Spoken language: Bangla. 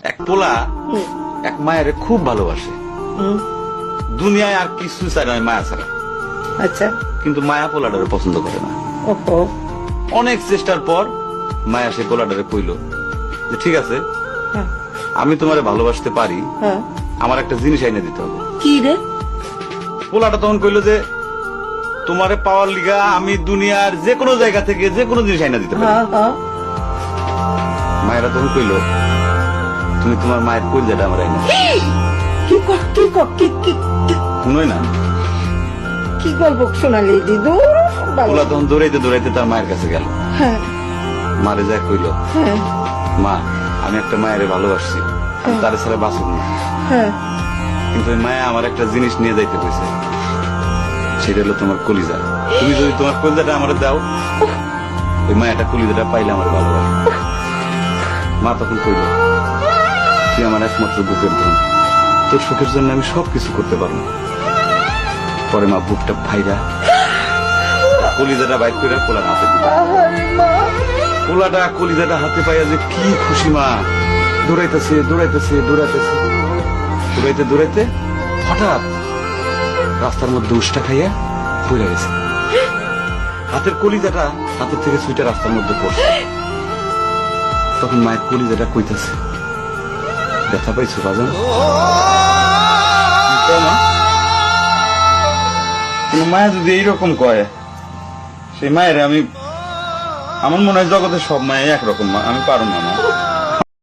এক পোলা এক মায়ের খুব ভালোবাসে, দুনিয়ায় আর কিছু চাই নয় মায়া ছাড়া। আচ্ছা। কিন্তু মায়া পোলাটারে পছন্দ করে না। ওহো। অনেক চেষ্টার পর মায়া সে পোলাটারে কইল যে ঠিক আছে, হ্যাঁ। আমি তোমারে ভালোবাসতে পারি, হ্যাঁ। আমার একটা জিনিস আইনে দিতে হবে। কি রে? পোলাটা তখন কইল যে তোমারে পাওয়ার লিগা আমি দুনিয়ার যে কোনো জায়গা থেকে যে কোনো জিনিস আইনা দিতে পারি। হ্যাঁ হ্যাঁ। মায়েরা তখন কইল তুমি তোমার মায়ের কলিজাটা আমার আইনা দাও। কি কর কি কর কি কি কি- শুনোই না। কি গল্প শোনালি দিদু? পোলা তখন দৌড়াইতে দৌড়াইতে তার মায়ের কাছে গেল। হ্যাঁ মারে যা কইল, হ্যাঁ মা আমি একটা মায়েরে ভালোবাসছি, আমি তার ছাড়া বাঁচব না, হ্যাঁ। কিন্তু ওই মায়া আমার একটা জিনিস নিয়ে যাইতে কইছে, সেটা হলো তোমার কলিজা। তুমি যদি তোমার কলিজাটা আমার দাও, ওই মায়াটা কলিজাটা পাইলে আমার ভালোবাসে। মা তখন কইল তুই আমার একমাত্র বুকের ধন, তোর সুখের জন্য আমি সবকিছু করতে পারবো। পরে মা বুকটা ফাইরা কলিজাটা বাইর করে পোলার হাতে দিল। আহারে মা। পোলাটা কলিজাটা হাতে পাইয়া যে কি খুশি, মা দৌড়াইতেছে দৌড়াইতেছে দৌড়াইতেছে, দৌড়াইতে দৌড়াইতে হঠাৎ রাস্তার মধ্যে উষ্টা খাইয়া পড়ে গেছে। হাতের কলিজাটা হাতের থেকে সুইটা রাস্তার মধ্যে পড়ছে। তখন মায়ের কলিজাটা কইতাছে ব্যথা পাইছো বাজান? কোন মায়া যদি এইরকম কয়, সেই মায়ের আমি, আমার মনে হয় জগতের সব মায়ে একরকম, আমি পারো না মা।